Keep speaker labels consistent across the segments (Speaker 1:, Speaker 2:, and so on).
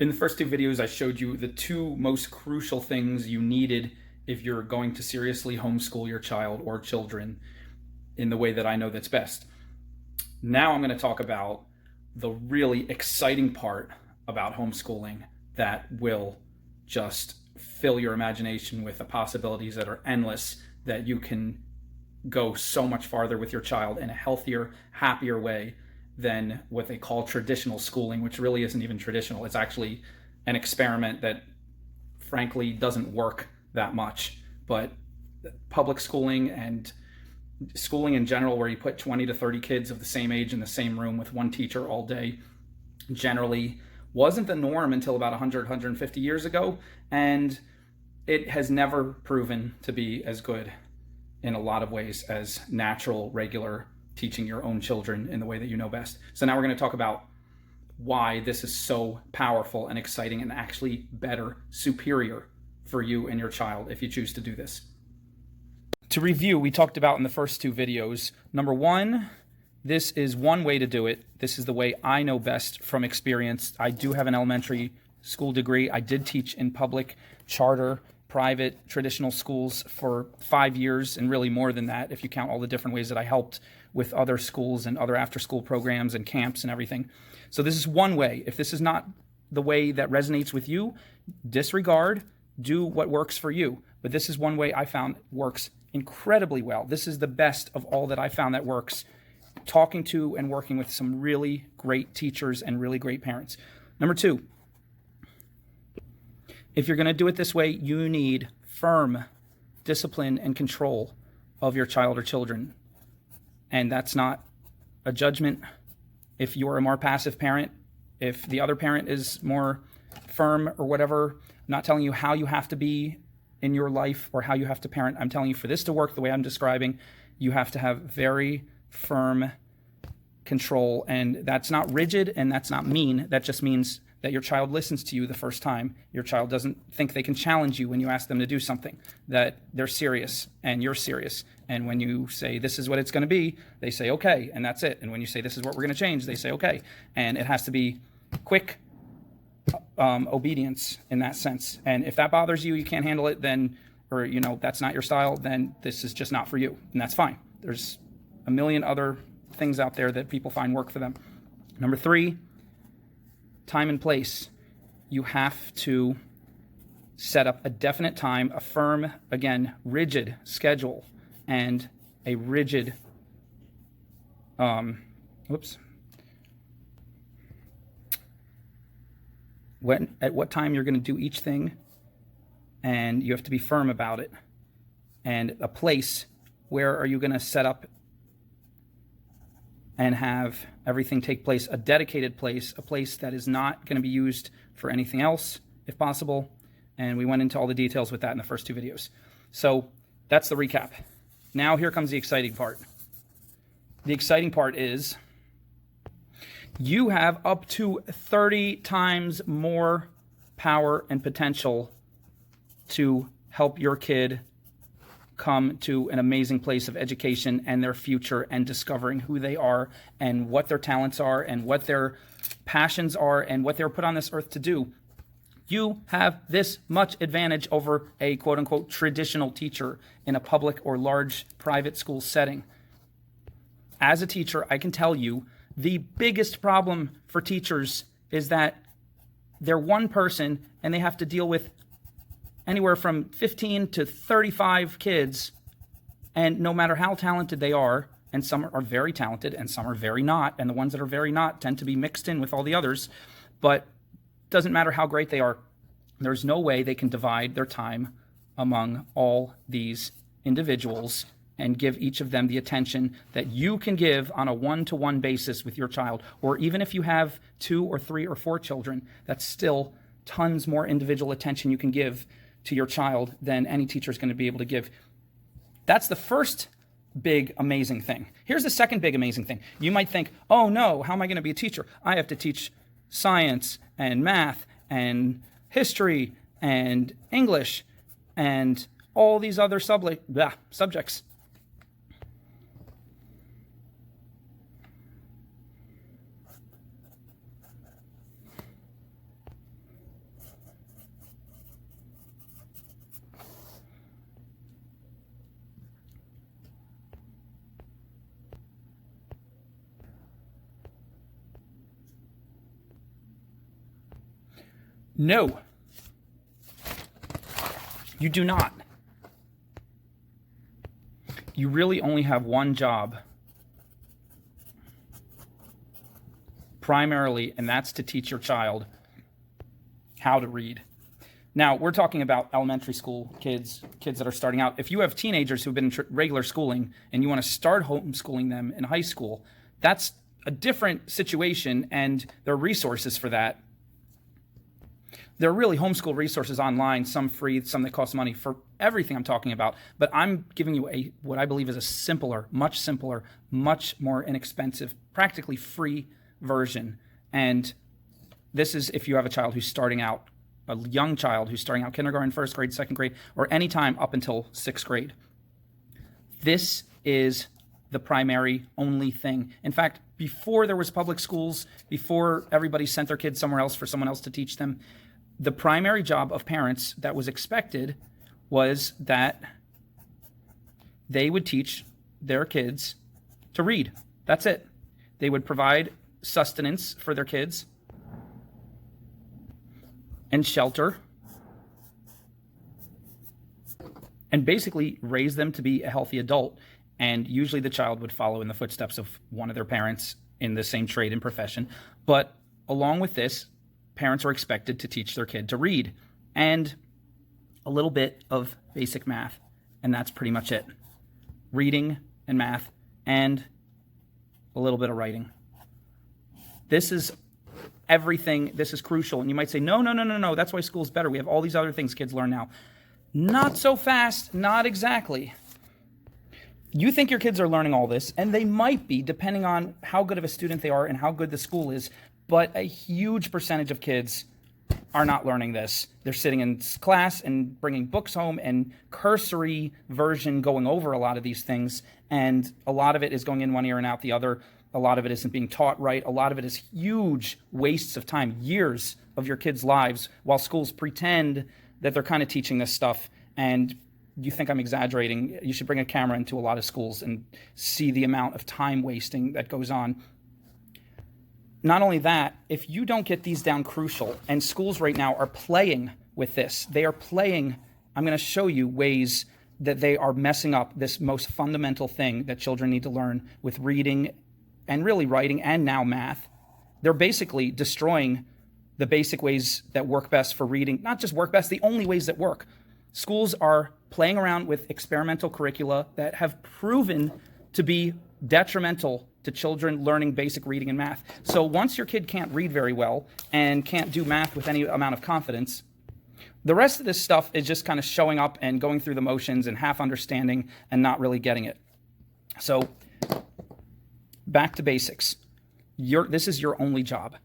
Speaker 1: In the first two videos, I showed you the two most crucial things you needed if you're going to seriously homeschool your child or children in the way that I know that's best. Now I'm going to talk about the really exciting part about homeschooling that will just fill your imagination with the possibilities that are endless, that you can go so much farther with your child in a healthier, happier way than what they call traditional schooling, which really isn't even traditional. It's actually an experiment that frankly doesn't work that much. But public schooling and schooling in general, where you put 20 to 30 kids of the same age in the same room with one teacher all day, generally wasn't the norm until about 100, 150 years ago. And it has never proven to be as good in a lot of ways as natural, regular teaching your own children in the way that you know best. So now we're going to talk about why this is so powerful and exciting and actually better, superior for you and your child if you choose to do this. To review, we talked about in the first two videos, number one, this is one way to do it. This is the way I know best from experience. I do have an elementary school degree. I did teach in public, charter, private, traditional schools for 5 years, and really more than that if you count all the different ways that I helped with other schools and other after-school programs and camps and everything. So this is one way. If this is not the way that resonates with you, disregard, do what works for you. But this is one way I found works incredibly well. This is the best of all that I found that works, talking to and working with some really great teachers and really great parents. Number two, if you're going to do it this way, you need firm discipline and control of your child or children. And that's not a judgment. If you're a more passive parent, if the other parent is more firm or whatever, I'm not telling you how you have to be in your life or how you have to parent. I'm telling you, for this to work the way I'm describing, you have to have very firm control. And that's not rigid and that's not mean. That just means that your child listens to you the first time. Your child doesn't think they can challenge you when you ask them to do something, that they're serious and you're serious. And when you say, this is what it's going to be, they say, okay, and that's it. And when you say, this is what we're going to change, they say, okay. And it has to be quick obedience in that sense. And if that bothers you, you can't handle it, then, or, that's not your style, then this is just not for you. And that's fine. There's a million other things out there that people find work for them. Number three, time and place. You have to set up a definite time, a firm, again, rigid schedule, and a rigid, at what time you're going to do each thing, and you have to be firm about it. And a place, where are you going to set up and have everything take place, a dedicated place, a place that is not going to be used for anything else, if possible. And we went into all the details with that in the first two videos. So that's the recap. Now here comes the exciting part. The exciting part is you have up to 30 times more power and potential to help your kid come to an amazing place of education and their future and discovering who they are and what their talents are and what their passions are and what they're put on this earth to do. You have this much advantage over a quote-unquote traditional teacher in a public or large private school setting. As a teacher, I can tell you the biggest problem for teachers is that they're one person and they have to deal with anywhere from 15 to 35 kids, and no matter how talented they are, and some are very talented and some are very not, and the ones that are very not tend to be mixed in with all the others, but doesn't matter how great they are, there's no way they can divide their time among all these individuals and give each of them the attention that you can give on a one-to-one basis with your child. Or even if you have 2 or 3 or 4 children, that's still tons more individual attention you can give to your child than any teacher is going to be able to give. That's the first big, amazing thing. Here's the second big, amazing thing. You might think, oh no, how am I going to be a teacher? I have to teach science and math and history and English and all these other subjects. No, you do not. You really only have one job, primarily, and that's to teach your child how to read. Now, we're talking about elementary school kids that are starting out. If you have teenagers who've been in regular schooling and you want to start homeschooling them in high school, that's a different situation, and there are resources for that. There are really homeschool resources online, some free, some that cost money for everything I'm talking about. But I'm giving you what I believe is a simpler, much more inexpensive, practically free version. And this is if you have a child who's starting out, a young child who's starting out kindergarten, first grade, second grade, or any time up until sixth grade. This is the primary only thing. In fact, before there was public schools, before everybody sent their kids somewhere else for someone else to teach them, the primary job of parents that was expected was that they would teach their kids to read. That's it. They would provide sustenance for their kids and shelter, and basically raise them to be a healthy adult. And usually the child would follow in the footsteps of one of their parents in the same trade and profession. But along with this, parents are expected to teach their kid to read and a little bit of basic math. And that's pretty much it. Reading and math and a little bit of writing. This is everything. This is crucial. And you might say, no. That's why school's better. We have all these other things kids learn now. Not so fast. Not exactly. You think your kids are learning all this, and they might be, depending on how good of a student they are and how good the school is, but a huge percentage of kids are not learning this. They're sitting in class and bringing books home and cursory version going over a lot of these things, and a lot of it is going in one ear and out the other. A lot of it isn't being taught right. A lot of it is huge wastes of time, years of your kids' lives, while schools pretend that they're kind of teaching this stuff. And you think I'm exaggerating. You should bring a camera into a lot of schools and see the amount of time wasting that goes on. Not only that, if you don't get these down crucial, and schools right now are playing with this. They are playing. I'm going to show you ways that they are messing up this most fundamental thing that children need to learn with reading and really writing and now math. They're basically destroying the basic ways that work best for reading. Not just work best, the only ways that work. Schools are playing around with experimental curricula that have proven to be detrimental to children learning basic reading and math. So once your kid can't read very well and can't do math with any amount of confidence, the rest of this stuff is just kind of showing up and going through the motions and half understanding and not really getting it. So back to basics. This is your only job,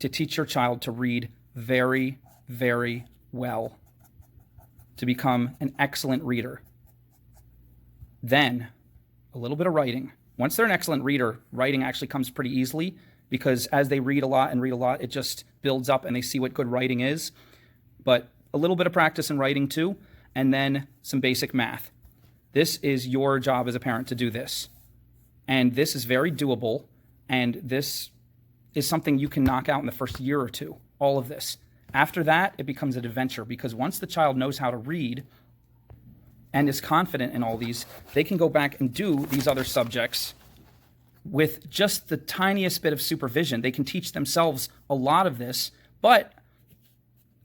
Speaker 1: to teach your child to read very, very well, to become an excellent reader. Then a little bit of writing. Once they're an excellent reader, writing actually comes pretty easily, because as they read a lot, it just builds up and they see what good writing is. But a little bit of practice in writing too, and then some basic math. This is your job as a parent to do this. And this is very doable, and this is something you can knock out in the first year or two, all of this. After that, it becomes an adventure, because once the child knows how to read and is confident in all these, they can go back and do these other subjects with just the tiniest bit of supervision. They can teach themselves a lot of this, but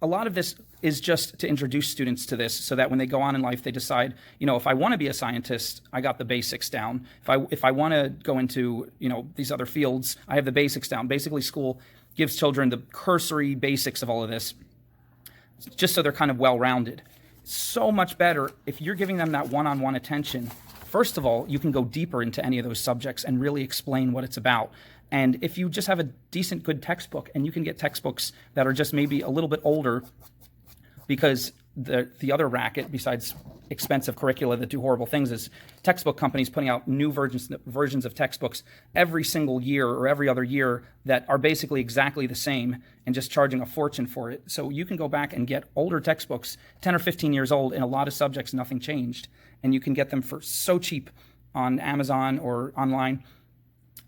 Speaker 1: a lot of this is just to introduce students to this so that when they go on in life, they decide, if I want to be a scientist, I got the basics down. If I want to go into, these other fields, I have the basics down. Basically, school gives children the cursory basics of all of this, just so they're kind of well-rounded. So much better if you're giving them that one-on-one attention. First of all, you can go deeper into any of those subjects and really explain what it's about. And if you just have a decent, good textbook, and you can get textbooks that are just maybe a little bit older, because the other racket, besides expensive curricula that do horrible things, is textbook companies putting out new versions of textbooks every single year or every other year that are basically exactly the same and just charging a fortune for it. So you can go back and get older textbooks, 10 or 15 years old, in a lot of subjects, nothing changed. And you can get them for so cheap on Amazon or online.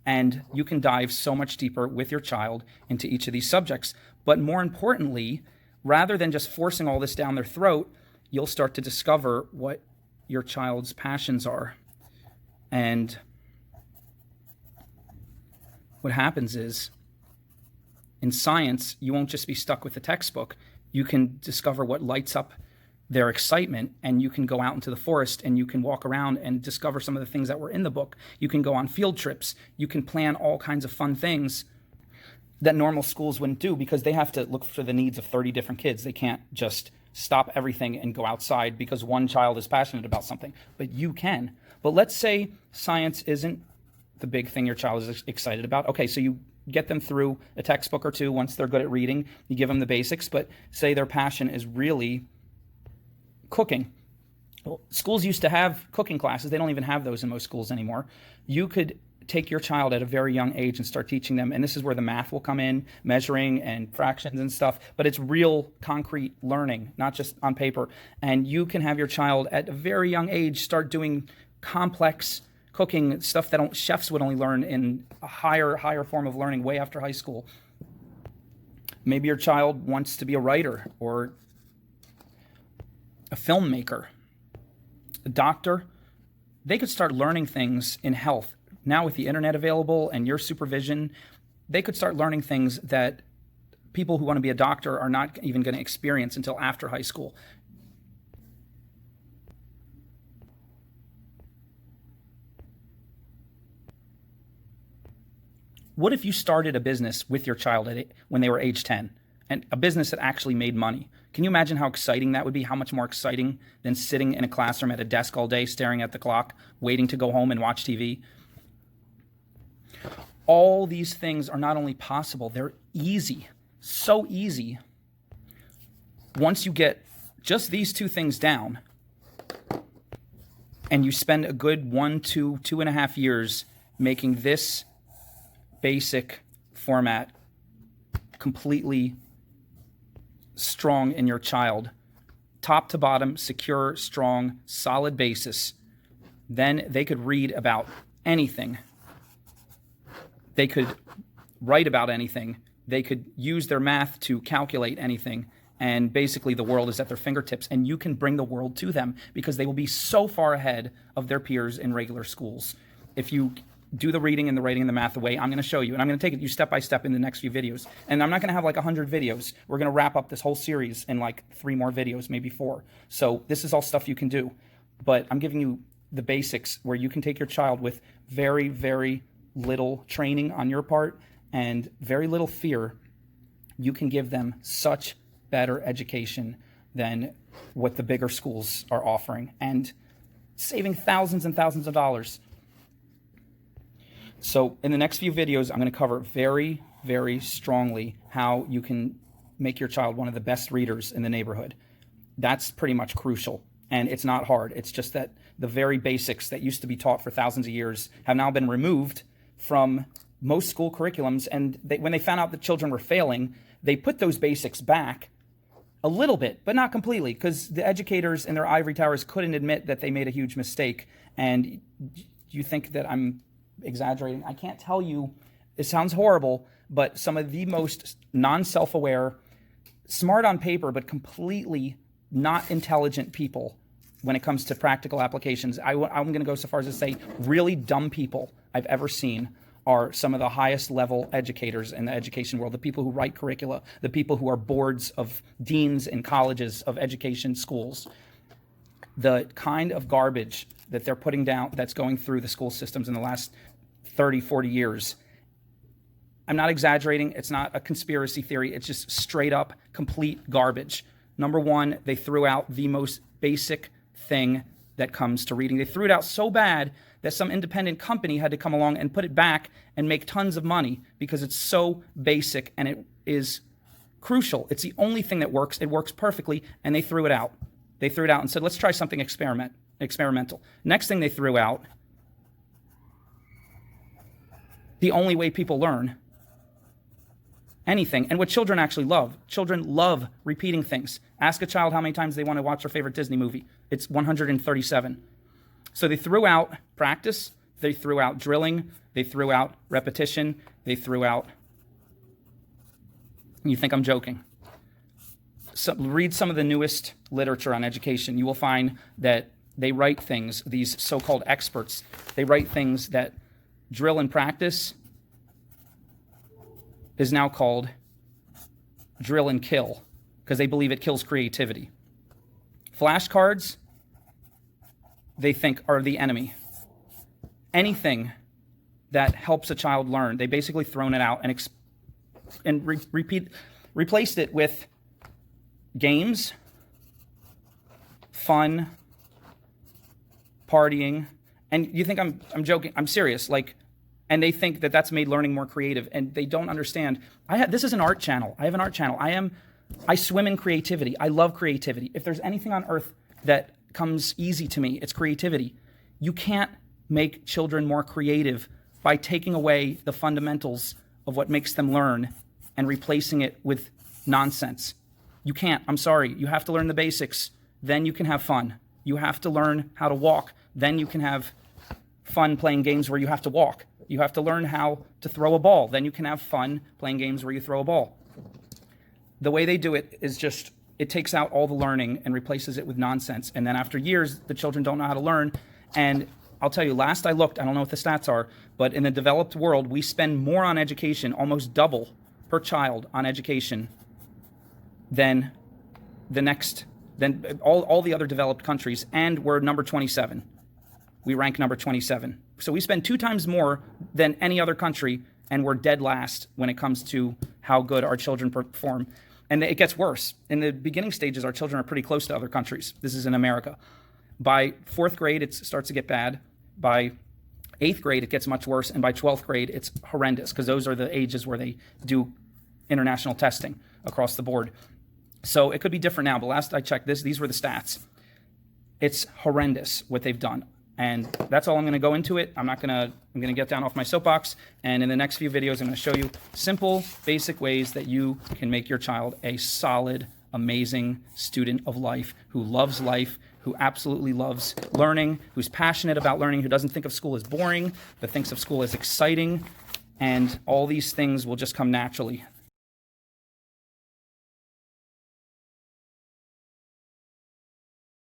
Speaker 1: And you can dive so much deeper with your child into each of these subjects. But more importantly, rather than just forcing all this down their throat, you'll start to discover what your child's passions are. And what happens is, in science, you won't just be stuck with the textbook. You can discover what lights up their excitement, and you can go out into the forest and you can walk around and discover some of the things that were in the book. You can go on field trips. You can plan all kinds of fun things that normal schools wouldn't do, because they have to look for the needs of 30 different kids. They can't just stop everything and go outside because one child is passionate about something. But you can. But let's say science isn't the big thing your child is excited about. Okay, so you get them through a textbook or two. Once they're good at reading, you give them the basics. But say their passion is really cooking. Well, schools used to have cooking classes. They don't even have those in most schools anymore. You could take your child at a very young age and start teaching them, and this is where the math will come in, measuring and fractions and stuff, but it's real concrete learning, not just on paper. And you can have your child at a very young age start doing complex cooking, stuff that chefs would only learn in a higher form of learning way after high school. Maybe your child wants to be a writer or a filmmaker, a doctor. They could start learning things in health. Now with the internet available and your supervision, they could start learning things that people who want to be a doctor are not even going to experience until after high school. What if you started a business with your child when they were age 10, and a business that actually made money? Can you imagine how exciting that would be? How much more exciting than sitting in a classroom at a desk all day, staring at the clock, waiting to go home and watch TV? All these things are not only possible, they're easy, so easy. Once you get just these two things down, and you spend a good 1 to 2.5 years making this basic format completely strong in your child, top to bottom, secure, strong, solid basis, then they could read about anything. They could write about anything. They could use their math to calculate anything. And basically the world is at their fingertips, and you can bring the world to them because they will be so far ahead of their peers in regular schools. If you do the reading and the writing and the math the way I'm going to show you, and I'm going to take it you step by step in the next few videos. And I'm not going to have like 100 videos. We're going to wrap up this whole series in like 3 more videos, maybe 4. So this is all stuff you can do. But I'm giving you the basics where you can take your child with very, very little training on your part and very little fear. You can give them such better education than what the bigger schools are offering, and saving thousands and thousands of dollars. So in the next few videos, I'm going to cover very, very strongly how you can make your child one of the best readers in the neighborhood. That's pretty much crucial, and it's not hard. It's just that the very basics that used to be taught for thousands of years have now been removed from most school curriculums, and when they found out that children were failing, they put those basics back a little bit, but not completely, because the educators in their ivory towers couldn't admit that they made a huge mistake. And you think that I'm exaggerating? I can't tell you. It sounds horrible, but some of the most non-self-aware, smart on paper, but completely not intelligent people when it comes to practical applications, I'm going to go so far as to say really dumb people I've ever seen are some of the highest level educators in the education world, the people who write curricula, the people who are boards of deans in colleges of education schools. The kind of garbage that they're putting down that's going through the school systems in the last 30, 40 years. I'm not exaggerating. It's not a conspiracy theory. It's just straight up complete garbage. Number one, they threw out the most basic thing that comes to reading. They threw it out so bad that some independent company had to come along and put it back and make tons of money because it's so basic and it is crucial. It's the only thing that works. It works perfectly, and they threw it out. They threw it out and said, let's try something experimental. Next thing they threw out, the only way people learn anything, and what children actually love. Children love repeating things. Ask a child how many times they want to watch their favorite Disney movie. It's 137. So they threw out practice, they threw out drilling, They threw out repetition. They threw out... You think I'm joking? So read some of the newest literature on education. You will find that they write things, these so-called experts, they write things that drill and practice is now called drill and kill, because they believe it kills creativity. Flashcards, they think, are the enemy. Anything that helps a child learn, they basically thrown it out and replaced it with games, fun, partying. And you think I'm joking? I'm serious. And they think that that's made learning more creative, and they don't understand. This is an art channel. I have an art channel. I swim in creativity. I love creativity. If there's anything on earth that comes easy to me, it's creativity. You can't make children more creative by taking away the fundamentals of what makes them learn and replacing it with nonsense. You can't. I'm sorry. You have to learn the basics. Then you can have fun. You have to learn how to walk. Then you can have fun playing games where you have to walk. You have to learn how to throw a ball. Then you can have fun playing games where you throw a ball. The way they do it is just, it takes out all the learning and replaces it with nonsense. And then after years, the children don't know how to learn. And I'll tell you, last I looked, I don't know what the stats are, but in the developed world, we spend more on education, almost double per child on education than all the other developed countries, and we're number 27. We rank number 27. So we spend 2 times more than any other country, and we're dead last when it comes to how good our children perform. And it gets worse. In the beginning stages, our children are pretty close to other countries. This is in America. By 4th grade, it starts to get bad. By 8th grade, it gets much worse. And by 12th grade, it's horrendous, because those are the ages where they do international testing across the board. So it could be different now, but last I checked these were the stats. It's horrendous what they've done. And that's all I'm going to go into it. I'm going to get down off my soapbox. And in the next few videos, I'm going to show you simple, basic ways that you can make your child a solid, amazing student of life, who absolutely loves learning, who's passionate about learning, who doesn't think of school as boring, but thinks of school as exciting. And all these things will just come naturally.